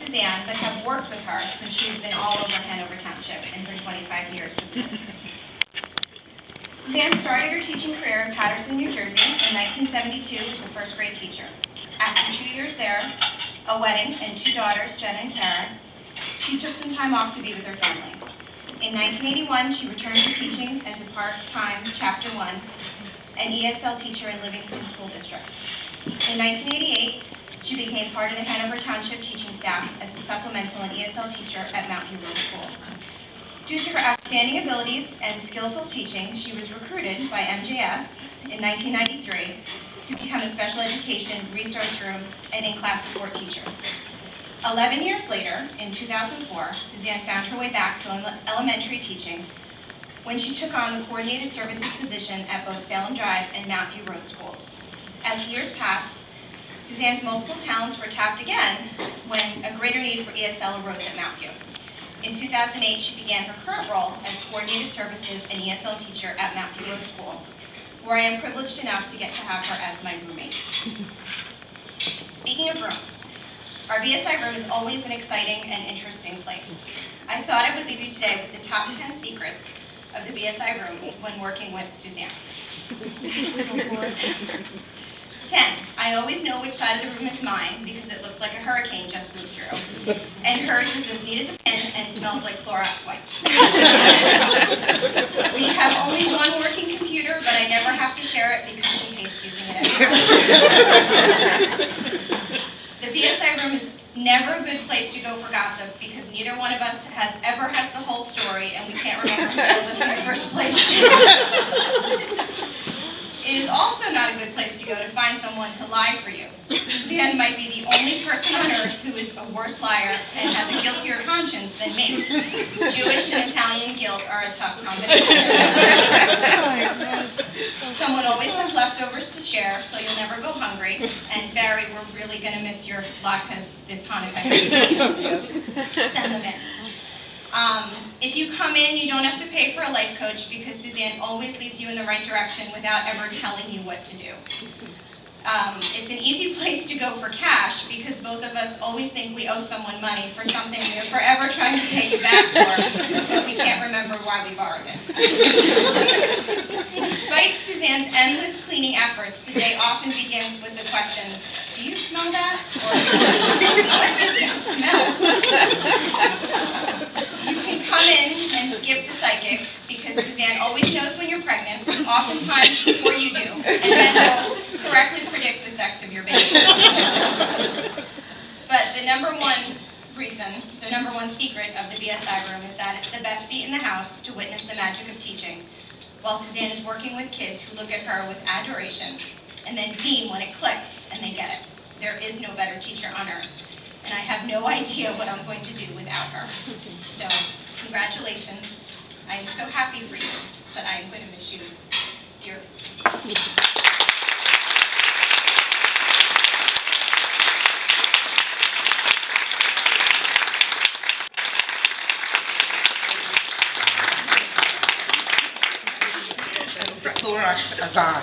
Suzanne, but have worked with her since she's been all over Hanover Township in her 25 years with the district. Suzanne started her teaching career in Paterson, New Jersey in 1972 as a first grade teacher. After 2 years there, a wedding, and 2 daughters, Jenna and Kara, she took some time off to be with her family. In 1981, she returned to teaching as a part-time Chapter 1 and ESL teacher in Livingston School District. In 1988, she became part of the Hanover Township teaching staff as a supplemental and ESL teacher at Mount View Road School. Due to her outstanding abilities and skillful teaching, she was recruited by MJS in 1993 to become a special education resource room and in-class support teacher. 11 years later, in 2004, Suzanne found her way back to elementary teaching when she took on the coordinated services position at both Salem Drive and Mount View Road schools. As years passed, Suzanne's multiple talents were tapped again when a greater need for ESL arose at Mount View. In 2008, she began her current role as coordinated services and ESL teacher at Mount View Road School, where I am privileged enough to get to have her as my roommate. Speaking of rooms, our BSI room is always an exciting and interesting place. I thought I would leave you today with the top 10 secrets of the BSI room when working with Suzanne. 10. I always know which side of the room is mine because it looks like a hurricane just moved through. And hers is as neat as a pin and smells like Clorox wipes. We have only one working computer, but I never have to share it because she hates using it anymore. The BSI room is never a good place to go for gossip because neither one of us ever has the whole story and we can't remember who told us in the first place. It is also not a good place to go to find someone to lie for you. Suzanne might be the only person on earth who is a worse liar and has a guiltier conscience than me. Jewish and Italian guilt are a tough combination. Someone always has leftovers to share, so you'll never go hungry. And Barry, we're really going to miss your latkes this Hanukkah. Send them in. If you come in, you don't have to pay for a life coach because Suzanne always leads you in the right direction without ever telling you what to do. It's an easy place to go for cash because both of us always think we owe someone money for something we are forever trying to pay you back for, but we can't remember why we borrowed it. Despite Suzanne's endless cleaning efforts, the day often begins with the questions, do you smell that? Or what is that smell? You can come in and skip the psychic because Suzanne always knows when you're pregnant, oftentimes before you do, and then will correctly predict the sex of your baby. But the number one secret of the BSI room is that it's the best seat in the house to witness the magic of teaching, while Suzanne is working with kids who look at her with adoration and then beam when it clicks and they get it. There is no better teacher on earth, and I have no idea what I'm going to do without her. So, congratulations. I am so happy for you, but I am going to miss you dearly. Clorox are gone.